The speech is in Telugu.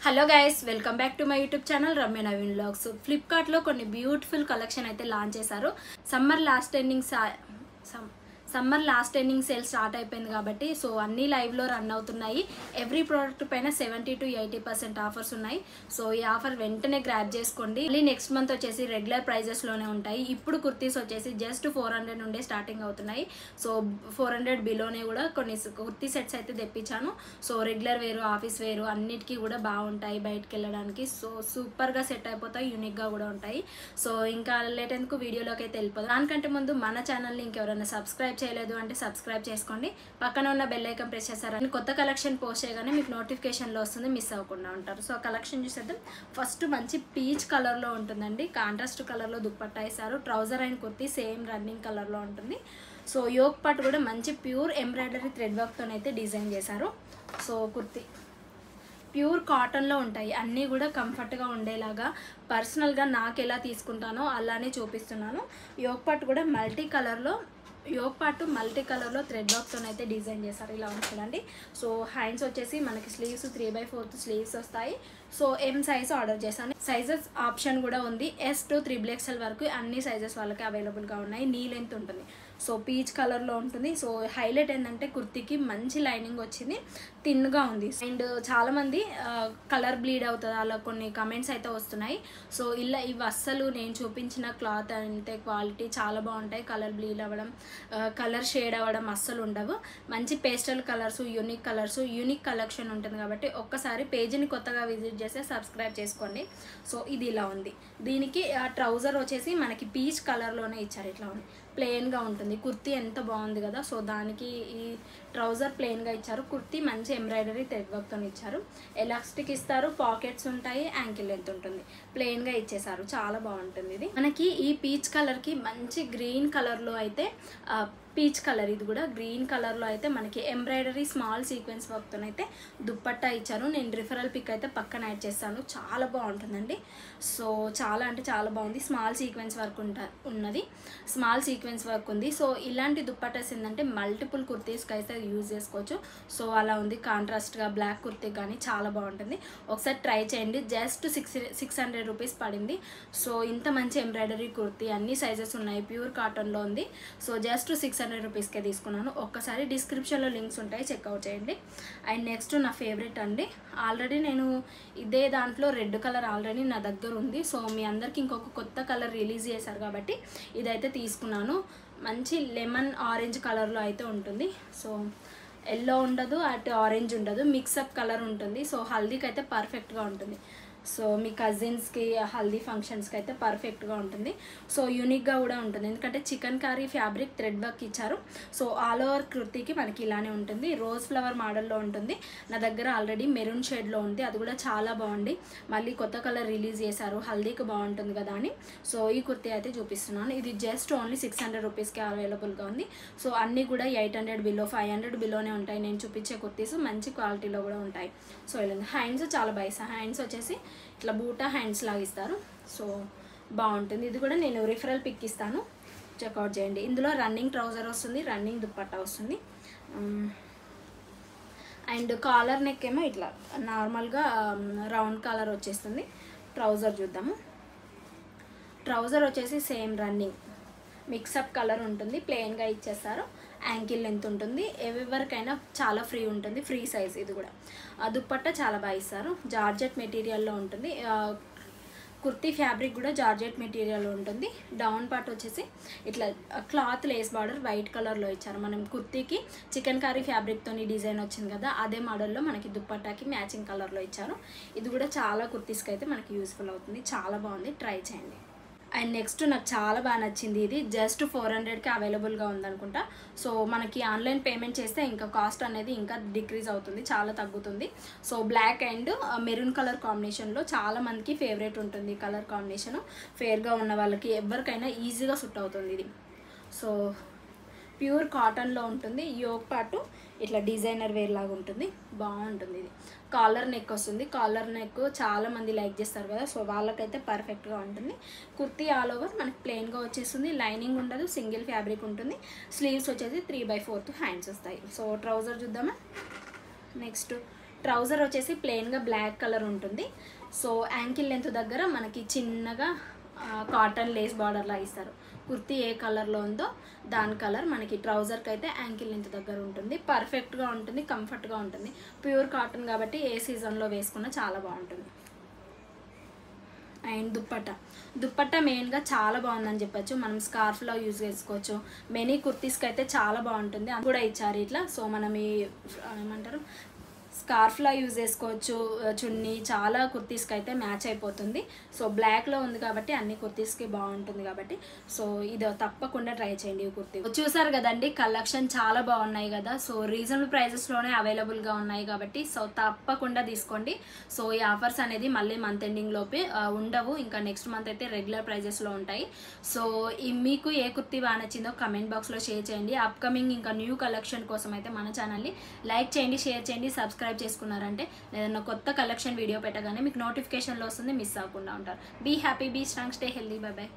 Hello guys, welcome back to my YouTube channel Ramya Naveen vlogs. ఫ్లిప్కార్ట్లో కొన్ని బ్యూటిఫుల్ కలెక్షన్ అయితే లాంచ్ చేశారు. Summer last ending sale start అయిపోయింది కాబట్టి సో అన్ని లైవ్లో రన్ అవుతున్నాయి. ఎవ్రీ ప్రోడక్ట్ పైన 70 to 80% ఆఫర్స్ ఉన్నాయి. సో ఈ ఆఫర్ వెంటనే గ్రాబ్ చేసుకోండి. మళ్ళీ నెక్స్ట్ మంత్ వచ్చేసి రెగ్యులర్ ప్రైజెస్లోనే ఉంటాయి. ఇప్పుడు కుర్తీస్ వచ్చేసి జస్ట్ 400 నుండే స్టార్టింగ్ అవుతున్నాయి. సో 400 బిలోనే కూడా కొన్ని కుర్తీ సెట్స్ అయితే తెప్పించాను. సో రెగ్యులర్ వేరు, ఆఫీస్ వేరు అన్నిటికీ కూడా బాగుంటాయి బయటకు వెళ్ళడానికి. సో సూపర్గా సెట్ అయిపోతాయి, యూనిక్గా కూడా ఉంటాయి. సో ఇంకా లేట్ ఎందుకు వీడియోలోకి అయితే వెళ్ళిపోతాం. దానికంటే ముందు మన ఛానల్ని ఇంకెవరైనా సబ్స్క్రైబ్ చేయలేదు అంటే సబ్స్క్రైబ్ చేసుకోండి. పక్కన ఉన్న బెల్ ఐకాన్ ప్రెస్ చేశారని కొత్త కలెక్షన్ పోస్ట్ చేయగానే మీకు నోటిఫికేషన్లో వస్తుంది, మిస్ అవ్వకుండా ఉంటారు. సో కలెక్షన్ చూసేద్దాం. ఫస్ట్ మంచి పీచ్ కలర్లో ఉంటుందండి. కాంట్రాస్ట్ కలర్లో దుప్పట్టా వేశారు. Trouser and kurti same running కలర్లో ఉంటుంది. సో యోక్ పార్ట్ కూడా మంచి ప్యూర్ ఎంబ్రాయిడరీ థ్రెడ్ వర్క్తోనైతే డిజైన్ చేశారు. సో కుర్తీ ప్యూర్ కాటన్లో ఉంటాయి. అన్నీ కూడా కంఫర్ట్గా ఉండేలాగా పర్సనల్గా నాకు ఎలా తీసుకుంటానో అలానే చూపిస్తున్నాను. యోక్ పార్ట్ కూడా మల్టీ కలర్లో థ్రెడ్ వర్క్తోనైతే డిజైన్ చేశారు. ఇలా ఉంటుందండి. సో హ్యాండ్స్ వచ్చేసి మనకి స్లీవ్స్ 3/4 స్లీవ్స్ వస్తాయి. సో ఎం సైజ్ ఆర్డర్ చేశాను. సైజెస్ ఆప్షన్ కూడా ఉంది. S to 3XL వరకు అన్ని సైజెస్ వాళ్ళకి అవైలబుల్గా ఉన్నాయి. నీ లెంత్ ఉంటుంది. సో పీచ్ కలర్లో ఉంటుంది. సో హైలైట్ ఏంటంటే కుర్తీకి మంచి లైనింగ్ వచ్చింది, థిన్గా ఉంది. అండ్ చాలామంది కలర్ బ్లీడ్ అవుతుంది అలా కొన్ని కమెంట్స్ అయితే వస్తున్నాయి. సో ఇలా ఇవి అస్సలు నేను చూపించిన క్లాత్ అంటే క్వాలిటీ చాలా బాగుంటాయి. కలర్ బ్లీడ్ అవ్వడం, కలర్ షేడ్ అవ్వడం అస్సలు ఉండవు. మంచి పేస్టల్ కలర్స్, యూనిక్ కలెక్షన్ ఉంటుంది కాబట్టి ఒక్కసారి పేజీని కొత్తగా విజిట్ చేస్తే సబ్స్క్రైబ్ చేసుకోండి. సో ఇది ఇలా ఉంది. దీనికి ట్రౌజర్ వచ్చేసి మనకి పీచ్ కలర్లోనే ఇచ్చారు. ఇట్లా ఉంది, ప్లెయిన్గా ఉంటుంది. కుర్తీ ఎంత బాగుంది కదా. సో దానికి ఈ ట్రౌజర్ ప్లెయిన్గా ఇచ్చారు. కుర్తీ మంచి ఎంబ్రాయిడరీ థ్రెడ్ వర్క్తో ఇచ్చారు. ఎలాస్టిక్ ఇస్తారు, పాకెట్స్ ఉంటాయి, యాంకిల్ లెంత్ ఉంటుంది. ప్లెయిన్గా ఇచ్చేసారు, చాలా బాగుంటుంది. ఇది మనకి ఈ పీచ్ కలర్కి మంచి గ్రీన్ కలర్లో అయితే పీచ్ కలర్, ఇది కూడా గ్రీన్ కలర్లో అయితే మనకి ఎంబ్రాయిడరీ స్మాల్ సీక్వెన్స్ వర్క్తోనైతే దుప్పట్టా ఇచ్చారు. నేను రిఫరల్ పిక్ అయితే పక్కన యాడ్ చేస్తాను. చాలా బాగుంటుందండి. సో చాలా అంటే చాలా బాగుంది. స్మాల్ సీక్వెన్స్ వర్క్ ఉన్నది, స్మాల్ సీక్వెన్స్ వర్క్ ఉంది. సో ఇలాంటి దుప్పట్టాస్ ఏంటంటే మల్టిపుల్ కుర్తీస్కి అయితే యూజ్ చేసుకోవచ్చు. సో అలా ఉంది. కాంట్రాస్ట్గా బ్లాక్ కుర్తీ కానీ చాలా బాగుంటుంది. ఒకసారి ట్రై చేయండి. జస్ట్ 600 రూపీస్ పడింది. సో ఇంత మంచి ఎంబ్రాయిడరీ కుర్తీ అన్ని సైజెస్ ఉన్నాయి, ప్యూర్ కాటన్లో ఉంది. సో జస్ట్ 600 రూపీస్కే తీసుకున్నాను. ఒక్కసారి డిస్క్రిప్షన్లో లింక్స్ ఉంటాయి, చెక్అవుట్ చేయండి. అండ్ నెక్స్ట్ నా ఫేవరెట్ అండి. ఆల్రెడీ నేను ఇదే దాంట్లో రెడ్ కలర్ ఆల్రెడీ నా దగ్గర ఉంది. సో మీ అందరికి ఇంకొక కొత్త కలర్ రిలీజ్ చేశారు కాబట్టి ఇదైతే తీసుకున్నాను. మంచి లెమన్ ఆరెంజ్ కలర్లో అయితే ఉంటుంది. సో ఎల్లో ఉండదు, అటు ఆరెంజ్ ఉండదు, మిక్సప్ కలర్ ఉంటుంది. సో హల్దీకి అయితే పర్ఫెక్ట్గా ఉంటుంది. సో మీ కజిన్స్కి హల్దీ ఫంక్షన్స్కి అయితే పర్ఫెక్ట్గా ఉంటుంది. సో యూనిక్గా కూడా ఉంటుంది, ఎందుకంటే chicken curry fabric thread work ఇచ్చారు. సో ఆల్ ఓవర్ కుర్తీకి మనకి ఇలానే ఉంటుంది. రోజ్ ఫ్లవర్ మోడల్లో ఉంటుంది. నా దగ్గర ఆల్రెడీ మెరూన్ షేడ్లో ఉంది, అది కూడా చాలా బాగుంది. మళ్ళీ కొత్త కలర్ రిలీజ్ చేశారు, హల్దీకి బాగుంటుంది కదా అని. సో ఈ కుర్తీ అయితే చూపిస్తున్నాను. ఇది జస్ట్ ఓన్లీ 600 రూపీస్కి అవైలబుల్గా ఉంది. సో అన్నీ కూడా 800 బిలో, 500 బిలోనే ఉంటాయి. నేను చూపించే కుర్తీస్ మంచి క్వాలిటీలో కూడా ఉంటాయి. సో ఇలా హ్యాండ్స్ చాలా బైసా హ్యాండ్స్ వచ్చేసి ఇట్లా బూటా హ్యాండ్స్ లాగా ఇస్తారు. సో బాగుంటుంది. ఇది కూడా నేను రిఫరల్ పిక్ ఇస్తాను, చెక్అవుట్ చేయండి. ఇందులో రన్నింగ్ ట్రౌజర్ వస్తుంది, రన్నింగ్ దుప్పట్టా వస్తుంది. అండ్ కాలర్ నెక్ ఏమో ఇట్లా నార్మల్గా రౌండ్ కాలర్ వచ్చేస్తుంది. ట్రౌజర్ చూద్దాము. ట్రౌజర్ వచ్చేసి సేమ్ రన్నింగ్ మిక్సప్ కలర్ ఉంటుంది, ప్లెయిన్గా ఇచ్చేస్తారు. యాంకిల్ లెంత్ ఉంటుంది. ఎవరికైనా చాలా ఫ్రీ ఉంటుంది, ఫ్రీ సైజ్. ఇది కూడా దుప్పట్టా చాలా బాగా ఇస్తారు. జార్జెట్ మెటీరియల్లో ఉంటుంది. కుర్తీ ఫ్యాబ్రిక్ కూడా జార్జెట్ మెటీరియల్లో ఉంటుంది. డౌన్ పార్ట్ వచ్చేసి ఇట్లా క్లాత్ లేస్ బార్డర్ వైట్ కలర్లో ఇచ్చారు. మనం కుర్తీకి చికెన్ కర్రీ ఫ్యాబ్రిక్తో డిజైన్ వచ్చింది కదా, అదే మోడల్లో మనకి దుప్పట్టాకి మ్యాచింగ్ కలర్లో ఇచ్చారు. ఇది కూడా చాలా కుర్తీస్కి అయితే మనకి యూస్ఫుల్ అవుతుంది. చాలా బాగుంది, ట్రై చేయండి. అండ్ నెక్స్ట్ నాకు చాలా బాగా నచ్చింది. ఇది జస్ట్ 400కి అవైలబుల్గా ఉందనుకుంటా. సో మనకి ఆన్లైన్ పేమెంట్ చేస్తే ఇంకా కాస్ట్ అనేది ఇంకా డిక్రీజ్ అవుతుంది, చాలా తగ్గుతుంది. So black and maroon colour కాంబినేషన్లో చాలా మందికి ఫేవరెట్ ఉంటుంది. కలర్ కాంబినేషను ఫేర్గా ఉన్న వాళ్ళకి ఎవరికైనా ఈజీగా సూట్ అవుతుంది ఇది. సో ప్యూర్ కాటన్లో ఉంటుంది. యోక్ పార్ట్ ఇట్లా డిజైనర్ వేర్ లాగా ఉంటుంది, బాగుంటుంది. ఇది కాలర్ నెక్ వస్తుంది. కాలర్ నెక్ చాలా మంది లైక్ చేస్తారు కదా, సో వాళ్ళకైతే పర్ఫెక్ట్గా ఉంటుంది. కుర్తీ ఆల్ ఓవర్ మనకి ప్లెయిన్గా వచ్చేస్తుంది, లైనింగ్ ఉండదు, సింగిల్ ఫ్యాబ్రిక్ ఉంటుంది. స్లీవ్స్ వచ్చేసి 3/4 హ్యాండ్స్ వస్తాయి. సో ట్రౌజర్ చూద్దామా. నెక్స్ట్ ట్రౌజర్ వచ్చేసి ప్లెయిన్గా బ్లాక్ కలర్ ఉంటుంది. సో యాంకిల్ లెంత్ దగ్గర మనకి చిన్నగా కాటన్ లేస్ బార్డర్లా ఇస్తారు. కుర్తీ ఏ కలర్లో ఉందో దాని కలర్ మనకి ట్రౌజర్కి అయితే యాంకిల్ లెంత్ దగ్గర ఉంటుంది. పర్ఫెక్ట్గా ఉంటుంది, కంఫర్ట్గా ఉంటుంది. ప్యూర్ కాటన్ కాబట్టి ఏ సీజన్లో వేసుకున్నా చాలా బాగుంటుంది. అండ్ దుప్పట్టా మెయిన్గా చాలా బాగుందని చెప్పచ్చు. మనం స్కార్ఫ్లో యూజ్ చేసుకోవచ్చు. మెనీ కుర్తీస్కి అయితే చాలా బాగుంటుంది. అది కూడా ఇచ్చారు ఇట్లా. సో మనం ఈ ఏమంటారు స్కార్ఫ్లా యూజ్ చేసుకోవచ్చు. చున్నీ చాలా కుర్తీస్కి అయితే మ్యాచ్ అయిపోతుంది. సో బ్లాక్లో ఉంది కాబట్టి అన్ని కుర్తీస్కి బాగుంటుంది కాబట్టి సో ఇది తప్పకుండా ట్రై చేయండి. ఈ కుర్తీ చూసారు కదండి, కలెక్షన్ చాలా బాగున్నాయి కదా. సో రీజనబుల్ ప్రైజెస్లోనే అవైలబుల్గా ఉన్నాయి కాబట్టి సో తప్పకుండా తీసుకోండి. సో ఈ ఆఫర్స్ అనేది మళ్ళీ మంత్ ఎండింగ్ లోపే ఉండవు, ఇంకా నెక్స్ట్ మంత్ అయితే రెగ్యులర్ ప్రైజెస్లో ఉంటాయి. సో మీకు ఏ కుర్తీ బాగా నచ్చిందో కమెంట్ బాక్స్లో షేర్ చేయండి. అప్కమింగ్ ఇంకా న్యూ కలెక్షన్ కోసం అయితే మన ఛానల్ని లైక్ చేయండి, షేర్ చేయండి, సబ్స్క్రైబ్ చేసుకున్నారంటే ఏదైనా కొత్త కలెక్షన్ వీడియో పెట్టగానే మీకు నోటిఫికేషన్లో వస్తుంది, మిస్ అవ్వకుండా ఉంటారు. Be happy, be strong, stay healthy. Bye by.